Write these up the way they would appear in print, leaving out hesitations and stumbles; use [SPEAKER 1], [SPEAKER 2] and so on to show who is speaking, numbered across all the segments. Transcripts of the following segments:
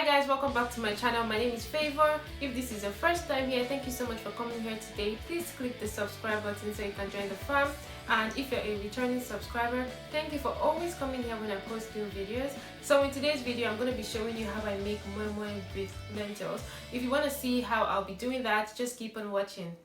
[SPEAKER 1] guys, welcome back to my channel. My name is Favor. If this is your first time here, thank you so much for coming here today. Please click the subscribe button so you can join the fam. And if you're a returning subscriber, thank you for always coming here when I post new videos. So in today's video, I'm going to be showing you how I make moi moi with lentils. If you want to see how I'll be doing that, just keep on watching.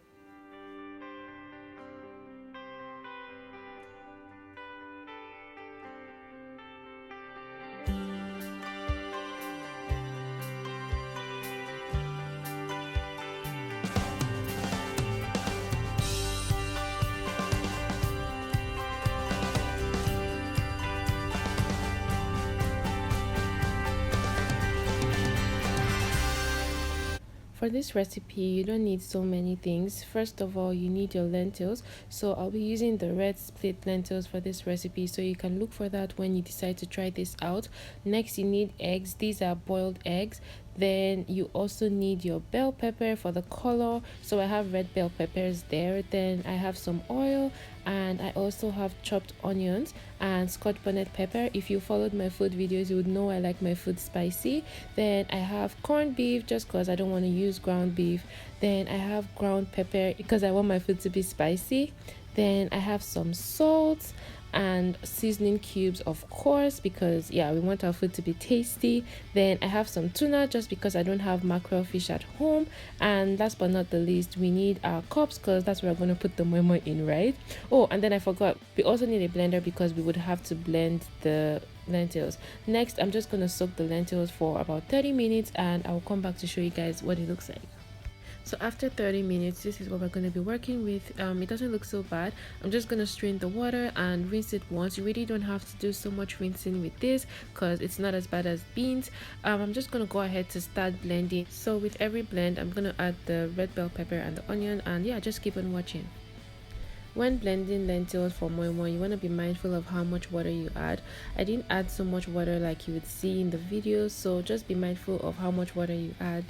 [SPEAKER 1] For this recipe, you don't need so many things. First of all, you need your lentils. So I'll be using the red split lentils for this recipe, so you can look for that when you decide to try this out. Next, you need eggs. These are boiled eggs. Then you also need your bell pepper for the color, so I have red bell peppers there. Then I have some oil, and I also have chopped onions and Scotch Bonnet pepper. If you followed my food videos, you would know I like my food spicy. Then I have corned beef, just because I don't want to use ground beef. Then I have ground pepper because I want my food to be spicy. Then I have some salt and seasoning cubes, of course, because yeah, we want our food to be tasty. Then I have some tuna just because I don't have mackerel fish at home. And last but not the least, we need our cups because that's where we're going to put the moi moi in, right? Oh, and then I forgot, we also need a blender because we would have to blend the lentils. Next, I'm just going to soak the lentils for about 30 minutes and I'll come back to show you guys what it looks like. So after 30 minutes, this is what we're going to be working with. It doesn't look so bad. I'm just going to strain the water and rinse it once. You really don't have to do so much rinsing with this because it's not as bad as beans. I'm just going to go ahead to start blending. So with every blend, I'm going to add the red bell pepper and the onion, and yeah, just keep on watching. When blending lentils for moi moi, you want to be mindful of how much water you add. I didn't add so much water like you would see in the video, so just be mindful of how much water you add.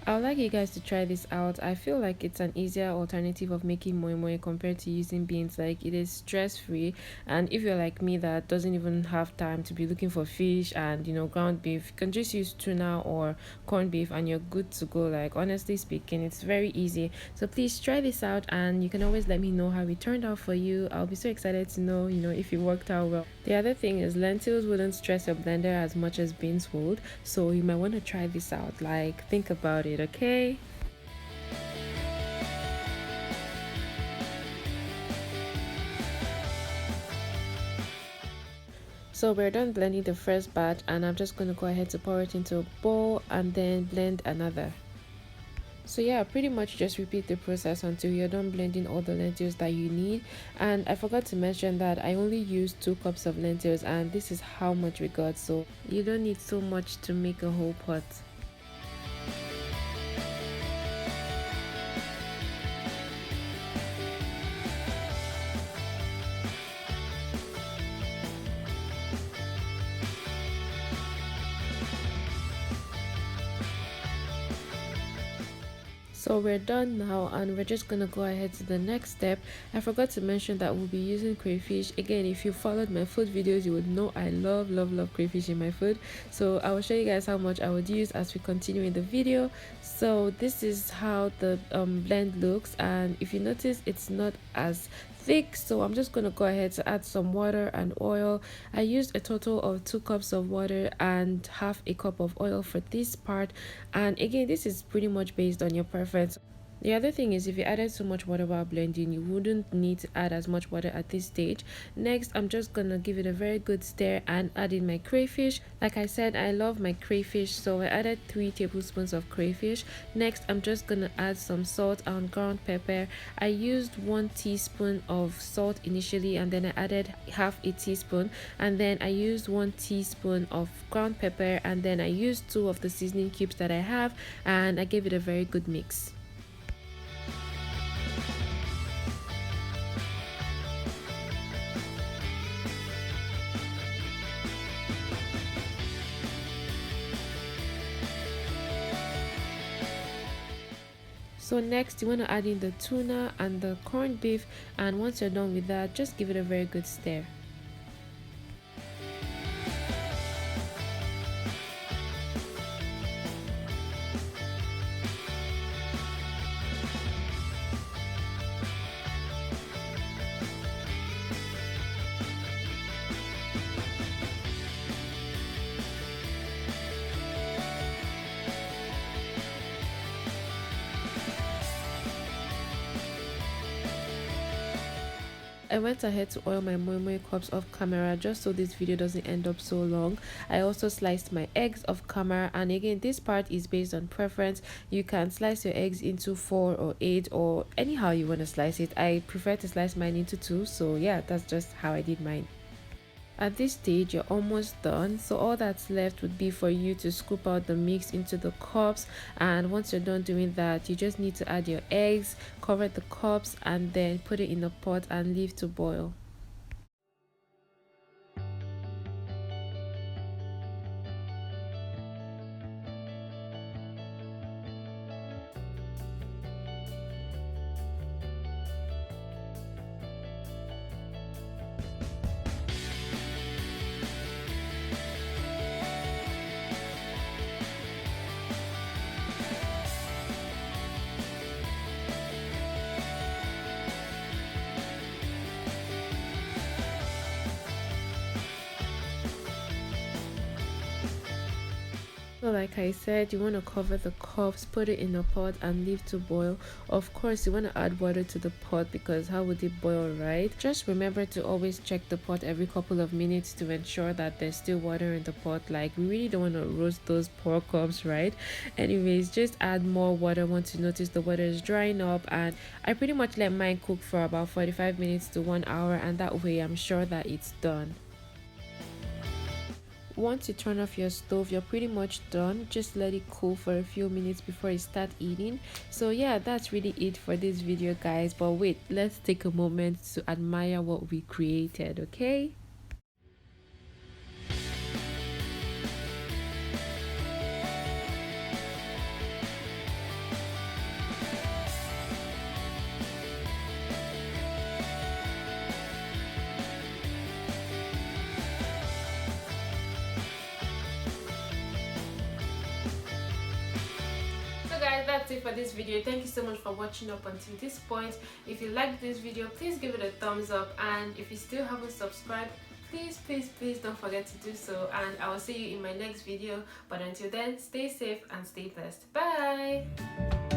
[SPEAKER 1] I would like you guys to try this out. I feel like it's an easier alternative of making moi moi compared to using beans. Like, it is stress-free, and if you're like me that doesn't even have time to be looking for fish and ground beef, you can just use tuna or corned beef and you're good to go. Like, honestly speaking, it's very easy. So please try this out, and you can always let me know how it turned out for you. I'll be so excited to know if it worked out well. The other thing is lentils wouldn't stress your blender as much as beans would, so you might want to try this out. Like, think about it, okay? So we're done blending the first batch, and I'm just going to go ahead to pour it into a bowl and then blend another. So yeah, pretty much just repeat the process until you're done blending all the lentils that you need. And I forgot to mention that I only used 2 cups of lentils, and this is how much we got, so you don't need so much to make a whole pot. So we're done now, and we're just gonna go ahead to the next step. I forgot to mention that we'll be using crayfish. Again, if you followed my food videos, you would know I love crayfish in my food. So I will show you guys how much I would use as we continue in the video. So this is how the blend looks, and if you notice, it's not as thick, so I'm just gonna go ahead to add some water and oil. I used a total of 2 cups of water and half a cup of oil for this part, and again, this is pretty much based on your preference. The other thing is, if you added so much water while blending, you wouldn't need to add as much water at this stage. Next, I'm just gonna give it a very good stir and add in my crayfish. Like I said, I love my crayfish, so I added 3 tablespoons of crayfish. Next, I'm just gonna add some salt and ground pepper. I used 1 teaspoon of salt initially, and then I added half a teaspoon, and then I used 1 teaspoon of ground pepper, and then I used 2 of the seasoning cubes that I have, and I gave it a very good mix. So next, you want to add in the tuna and the corned beef, and once you're done with that, just give it a very good stir. I went ahead to oil my moi moi cups off camera just so this video doesn't end up so long. I also sliced my eggs off camera, and again this part is based on preference. You can slice your eggs into 4 or 8 or anyhow you want to slice it. I prefer to slice mine into 2, so yeah, that's just how I did mine. At this stage, you're almost done, so all that's left would be for you to scoop out the mix into the cups, and once you're done doing that, you just need to add your eggs, cover the cups, and then put it in a pot and leave to boil. So like I said, you want to cover the cups, put it in a pot and leave to boil. Of course, you want to add water to the pot because how would it boil, right? Just remember to always check the pot every couple of minutes to ensure that there's still water in the pot. Like, we really don't want to roast those poor cups, right? Anyways, just add more water once you notice the water is drying up, and I pretty much let mine cook for about 45 minutes to 1 hour, and that way I'm sure that it's done. Once you turn off your stove, you're pretty much done. Just let it cool for a few minutes before you start eating. So yeah, that's really it for this video, guys. But wait, let's take a moment to admire what we created, okay? Guys, that's it for this video. Thank you so much for watching up until this point. If you liked this video, please give it a thumbs up, and if you still haven't subscribed, please don't forget to do so, and I will see you in my next video. But until then, stay safe and stay blessed. Bye.